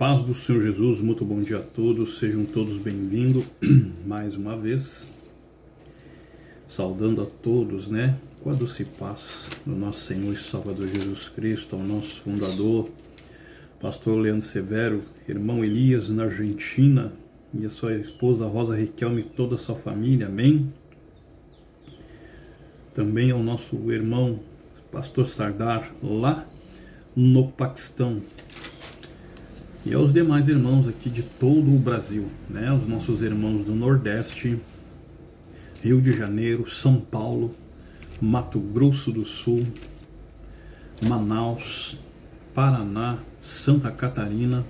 paz do Senhor Jesus, muito bom dia a todos, sejam todos bem-vindos mais uma vez, saudando a todos, com a doce paz do nosso Senhor e Salvador Jesus Cristo, ao nosso fundador, pastor Leandro Severo, irmão Elias na Argentina, e a sua esposa Rosa Riquelme e toda a sua família, amém? Também ao nosso irmão pastor Sardar, lá no Paquistão, e aos demais irmãos aqui de todo o Brasil, os nossos irmãos do Nordeste, Rio de Janeiro, São Paulo, Mato Grosso do Sul, Manaus, Paraná, Santa Catarina,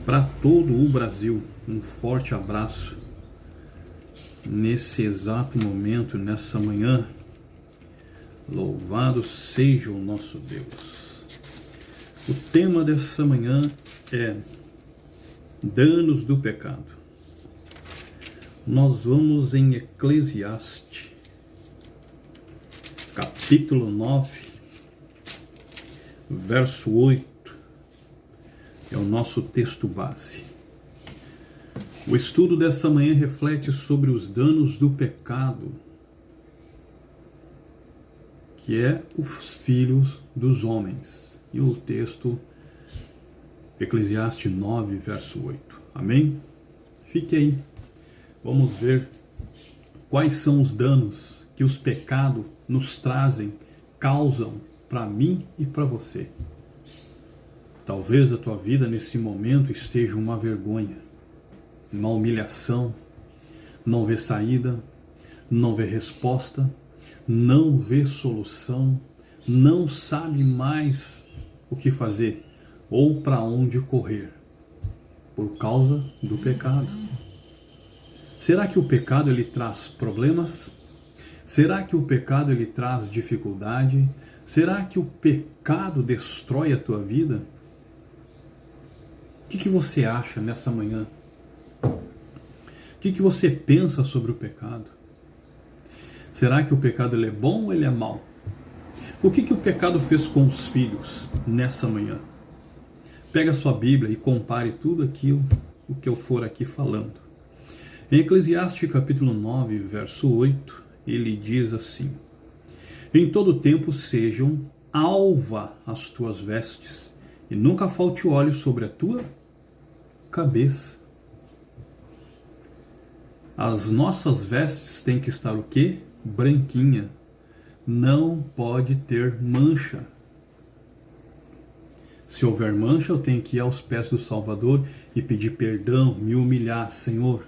para todo o Brasil, um forte abraço nesse exato momento, nessa manhã. Louvado seja o nosso Deus. O tema dessa manhã é danos do pecado. Nós vamos em Eclesiastes, capítulo 9, verso 8, é o nosso texto base. O estudo dessa manhã reflete sobre os danos do pecado, que é os filhos dos homens. E o texto, Eclesiastes 9, verso 8. Amém? Fique aí. Vamos ver quais são os danos que os pecados nos trazem, causam para mim e para você. Talvez a tua vida nesse momento esteja uma vergonha, uma humilhação, não vê saída, não vê resposta, não vê solução, não sabe mais o que fazer ou para onde correr por causa do pecado. Será que o pecado ele traz problemas? Será que o pecado ele traz dificuldade? Será que o pecado destrói a tua vida? O que você acha nessa manhã? O que você pensa sobre o pecado? Será que o pecado ele é bom ou ele é mau? O que o pecado fez com os filhos nessa manhã? Pega a sua Bíblia e compare tudo aquilo o que eu for aqui falando. Em Eclesiastes capítulo 9, verso 8, ele diz assim: em todo tempo sejam alva as tuas vestes, e nunca falte óleo sobre a tua cabeça. As nossas vestes têm que estar o quê? Branquinha. Não pode ter mancha. Se houver mancha, eu tenho que ir aos pés do Salvador e pedir perdão, me humilhar. Senhor,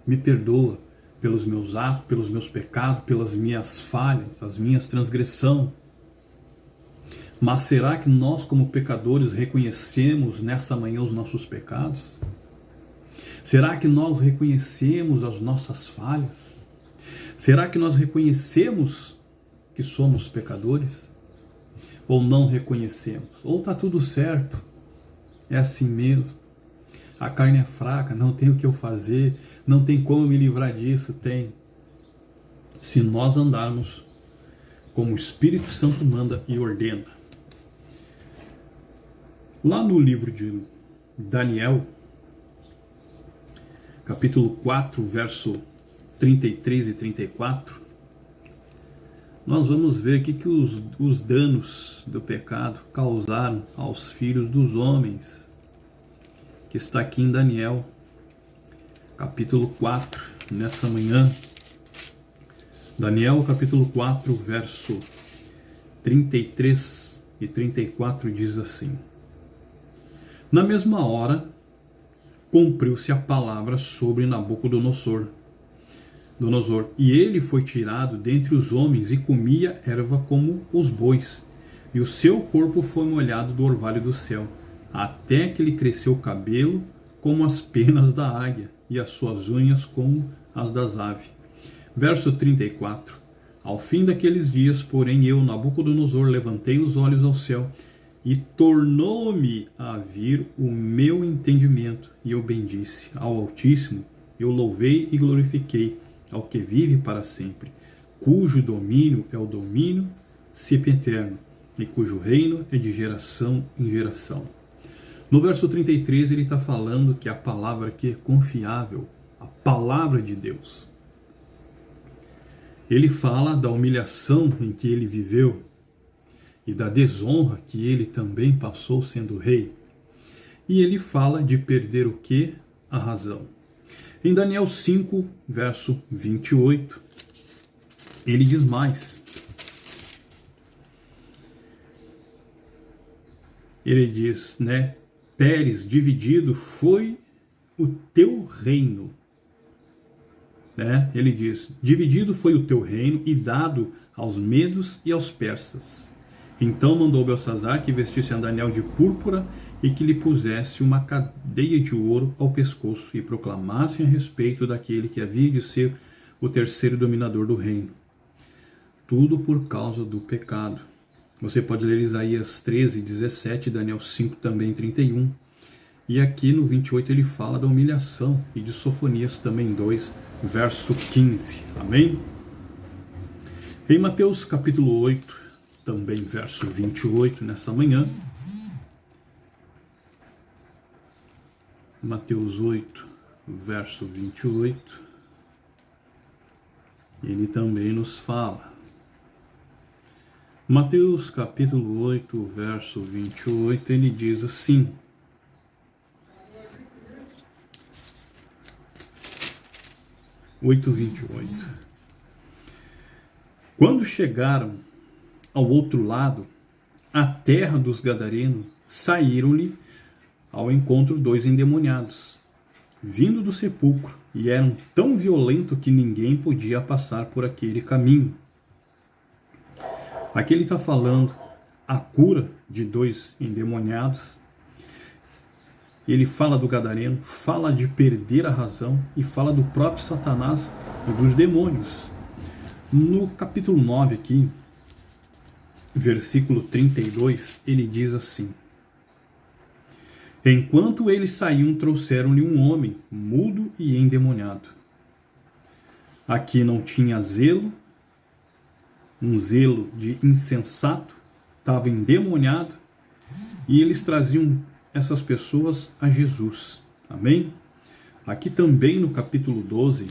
me perdoa pelos meus atos, pelos meus pecados, pelas minhas falhas, as minhas transgressões. Mas será que nós, como pecadores, reconhecemos nessa manhã os nossos pecados? Será que nós reconhecemos as nossas falhas? Será que nós reconhecemos que somos pecadores? Ou não reconhecemos? Ou está tudo certo, é assim mesmo, a carne é fraca, não tem o que eu fazer, não tem como me livrar disso? Tem. Se nós andarmos como o Espírito Santo manda e ordena. Lá no livro de Daniel, capítulo 4, verso 33 e 34, nós vamos ver o que os danos do pecado causaram aos filhos dos homens, que está aqui em Daniel, capítulo 4, nessa manhã. Daniel, capítulo 4, verso 33 e 34 diz assim: na mesma hora, cumpriu-se a palavra sobre Nabucodonosor, e ele foi tirado dentre os homens e comia erva como os bois, e o seu corpo foi molhado do orvalho do céu, até que lhe cresceu o cabelo como as penas da águia, e as suas unhas como as das aves. Verso 34. Ao fim daqueles dias, porém, eu, Nabucodonosor, levantei os olhos ao céu, e tornou-me a vir o meu entendimento, e eu bendisse ao Altíssimo, eu louvei e glorifiquei ao que vive para sempre, cujo domínio é o domínio sempiterno, e cujo reino é de geração em geração. No verso 33 ele está falando que a palavra aqui é confiável, a palavra de Deus. Ele fala da humilhação em que ele viveu e da desonra que ele também passou sendo rei. E ele fala de perder o quê? A razão. Em Daniel 5, verso 28, ele diz mais. Ele diz, né? Pérez, dividido foi o teu reino. Né? Ele diz, dividido foi o teu reino e dado aos medos e aos persas. Então mandou Belsazar que vestisse a Daniel de púrpura e que lhe pusesse uma cadeia de ouro ao pescoço e proclamassem a respeito daquele que havia de ser o terceiro dominador do reino. Tudo por causa do pecado. Você pode ler Isaías 13, 17, Daniel 5 também 31. E aqui no 28 ele fala da humilhação e de Sofonias também 2, verso 15. Amém? Em Mateus capítulo 8, também verso 28, nessa manhã. Mateus 8, verso 28. Ele também nos fala. Mateus capítulo 8, verso 28, ele diz assim. (8:28). Quando chegaram ao outro lado, a terra dos Gadarenos, saíram-lhe ao encontro 2 endemoniados, vindo do sepulcro, e eram tão violentos que ninguém podia passar por aquele caminho. Aqui ele está falando a cura de 2 endemoniados. Ele fala do Gadareno, fala de perder a razão e fala do próprio Satanás e dos demônios. No capítulo 9 aqui, versículo 32, ele diz assim: enquanto eles saíam, trouxeram-lhe um homem mudo e endemoniado. Aqui não tinha zelo, um zelo de insensato, estava endemoniado, e eles traziam essas pessoas a Jesus. Amém? Aqui também no capítulo 12,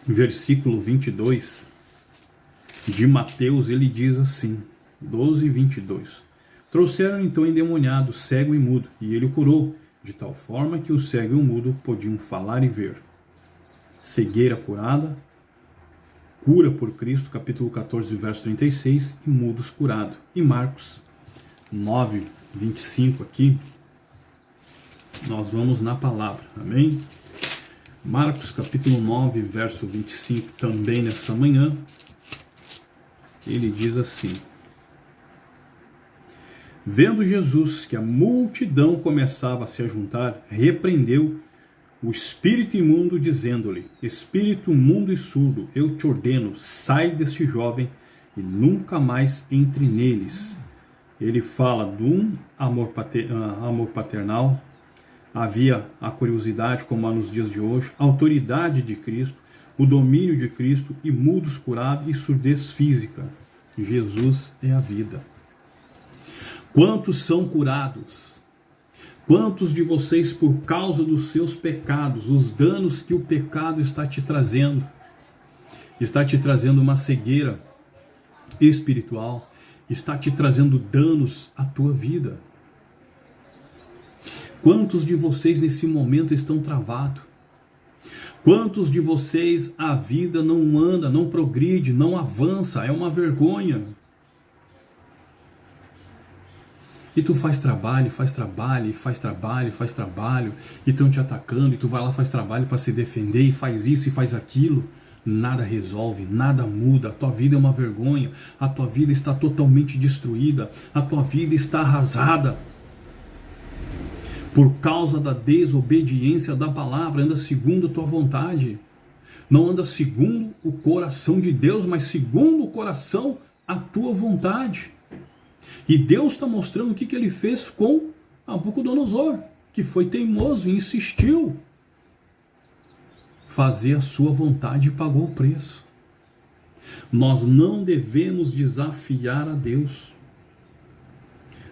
versículo 22 de Mateus, ele diz assim, 12, 22. Trouxeram então endemoniado, cego e mudo, e ele o curou, de tal forma que o cego e o mudo podiam falar e ver. Cegueira curada, cura por Cristo, capítulo 14, verso 36, e mudos curado. E Marcos 9, 25 aqui, nós vamos na palavra, amém? Marcos capítulo 9, verso 25, também nessa manhã, ele diz assim: vendo Jesus que a multidão começava a se ajuntar, repreendeu o espírito imundo, dizendo-lhe: espírito imundo e surdo, eu te ordeno, sai deste jovem e nunca mais entre neles. Ele fala de um amor paternal, havia a curiosidade, como há nos dias de hoje, a autoridade de Cristo, o domínio de Cristo, e mudos curados e surdez física. Jesus é a vida. Quantos são curados? Quantos de vocês, por causa dos seus pecados, os danos que o pecado está te trazendo uma cegueira espiritual, está te trazendo danos à tua vida? Quantos de vocês nesse momento estão travados? Quantos de vocês a vida não anda, não progride, não avança, é uma vergonha? E tu faz trabalho, e estão te atacando, e tu vai lá, faz trabalho para se defender, e faz isso e faz aquilo. Nada resolve, nada muda, a tua vida é uma vergonha, a tua vida está totalmente destruída, a tua vida está arrasada. Por causa da desobediência da palavra, anda segundo a tua vontade. Não anda segundo o coração de Deus, mas segundo o coração, a tua vontade. E Deus está mostrando o que ele fez com Nabucodonosor, que foi teimoso e insistiu fazer a sua vontade e pagou o preço. Nós não devemos desafiar a Deus.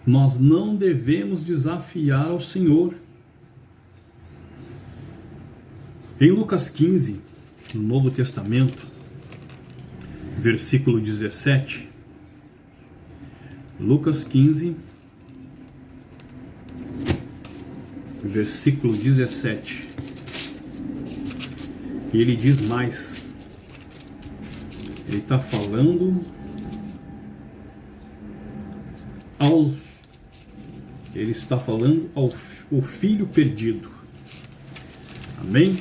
Nós não devemos desafiar ao Senhor. Em Lucas 15, no Novo Testamento, versículo 17, Lucas 15, versículo 17, ele diz mais, ele está falando ao filho perdido, amém?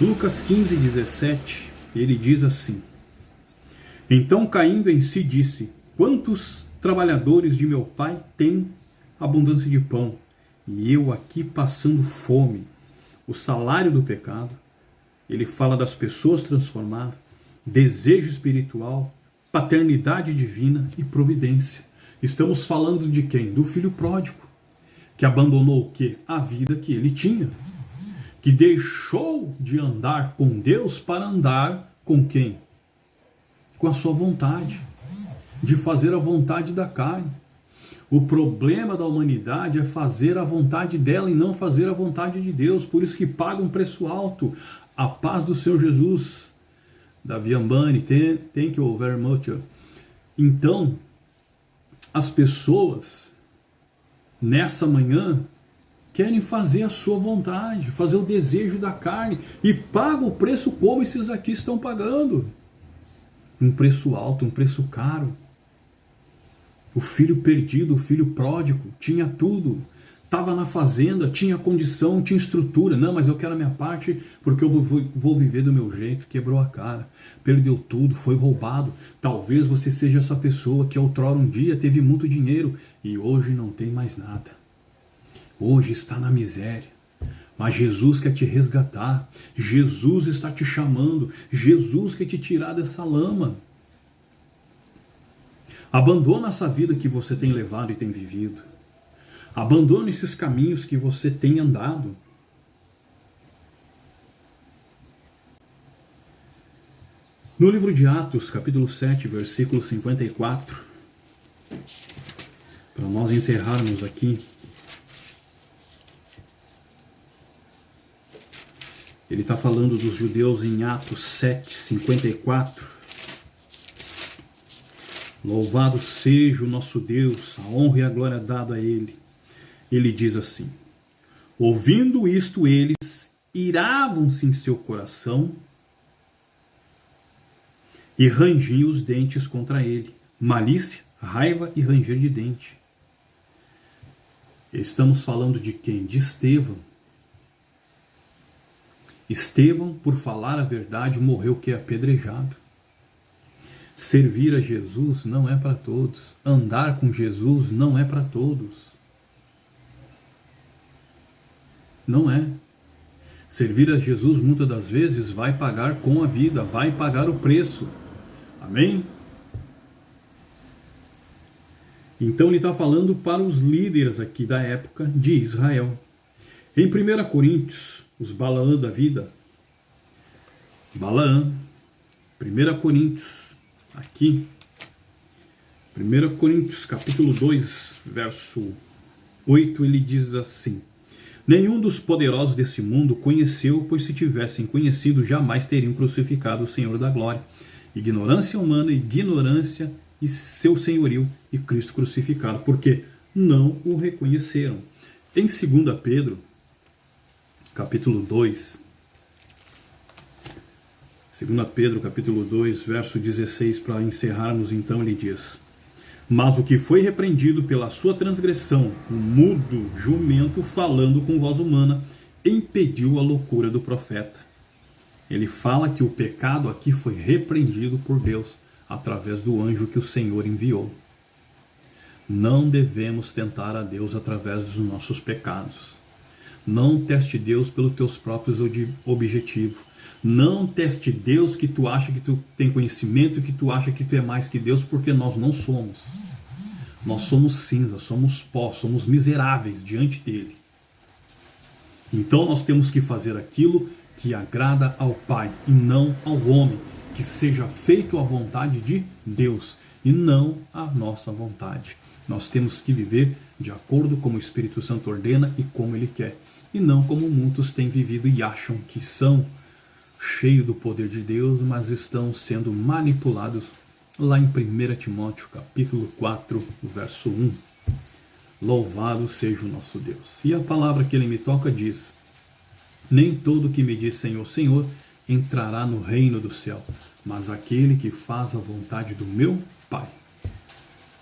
Lucas 15, 17, ele diz assim: então caindo em si disse, quantos trabalhadores de meu pai têm abundância de pão, e eu aqui passando fome? O salário do pecado, ele fala das pessoas transformadas, desejo espiritual, paternidade divina e providência. Estamos falando de quem? Do filho pródigo, que abandonou o quê? A vida que ele tinha, que deixou de andar com Deus para andar com quem? Com a sua vontade, de fazer a vontade da carne. O problema da humanidade é fazer a vontade dela e não fazer a vontade de Deus. Por isso que paga um preço alto. A paz do Senhor Jesus. Davi Ambani, thank you very much. Então, as pessoas, nessa manhã, querem fazer a sua vontade, fazer o desejo da carne, e pagam o preço como esses aqui estão pagando. Um preço alto, um preço caro. O filho perdido, o filho pródigo, tinha tudo, estava na fazenda, tinha condição, tinha estrutura. Não, mas eu quero a minha parte porque eu vou viver do meu jeito. Quebrou a cara, perdeu tudo, foi roubado. Talvez você seja essa pessoa que outrora um dia teve muito dinheiro e hoje não tem mais nada. Hoje está na miséria. Mas Jesus quer te resgatar, Jesus está te chamando, Jesus quer te tirar dessa lama. Abandona essa vida que você tem levado e tem vivido. Abandona esses caminhos que você tem andado. No livro de Atos, capítulo 7, versículo 54, para nós encerrarmos aqui, ele está falando dos judeus em Atos 7, 54. Louvado seja o nosso Deus, a honra e a glória dada a Ele. Ele diz assim: ouvindo isto, eles iravam-se em seu coração e rangiam os dentes contra ele. Malícia, raiva e ranger de dente. Estamos falando de quem? De Estevão. Estevão, por falar a verdade, morreu que é apedrejado. Servir a Jesus não é para todos. Andar com Jesus não é para todos. Não é. Servir a Jesus muitas das vezes vai pagar com a vida, vai pagar o preço. Amém? Então ele está falando para os líderes aqui da época de Israel. Em 1 Coríntios, os Balaã da vida. Balaã, 1 Coríntios. Aqui, 1 Coríntios capítulo 2, verso 8, ele diz assim: nenhum dos poderosos desse mundo conheceu, pois se tivessem conhecido, jamais teriam crucificado o Senhor da glória. Ignorância humana, ignorância e seu senhorio e Cristo crucificado, porque não o reconheceram. Em 2 Pedro, capítulo 2, 2 Pedro, capítulo 2, verso 16, para encerrarmos, então, ele diz: mas o que foi repreendido pela sua transgressão, o mudo jumento, falando com voz humana, impediu a loucura do profeta. Ele fala que o pecado aqui foi repreendido por Deus, através do anjo que o Senhor enviou. Não devemos tentar a Deus através dos nossos pecados. Não teste Deus pelos teus próprios objetivos. Não teste Deus que tu acha que tu tem conhecimento, que tu acha que tu é mais que Deus, porque nós não somos. Nós somos cinza, somos pó, somos miseráveis diante dele. Então nós temos que fazer aquilo que agrada ao Pai e não ao homem, que seja feito a vontade de Deus e não a nossa vontade. Nós temos que viver de acordo com o Espírito Santo ordena e como Ele quer. E não como muitos têm vivido e acham que são cheios do poder de Deus, mas estão sendo manipulados lá em 1 Timóteo capítulo 4, verso 1. Louvado seja o nosso Deus. E a palavra que Ele me toca diz: nem todo que me diz Senhor, Senhor, entrará no reino do céu, mas aquele que faz a vontade do meu Pai.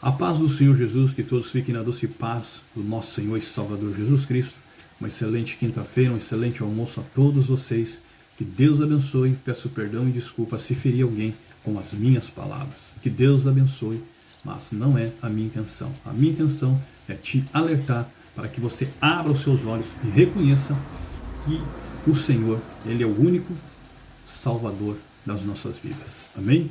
A paz do Senhor Jesus, que todos fiquem na doce paz do nosso Senhor e Salvador Jesus Cristo. Uma excelente quinta-feira, um excelente almoço a todos vocês. Que Deus abençoe. Peço perdão e desculpa se ferir alguém com as minhas palavras. Que Deus abençoe, mas não é a minha intenção. A minha intenção é te alertar para que você abra os seus olhos e reconheça que o Senhor, Ele é o único Salvador das nossas vidas. Amém?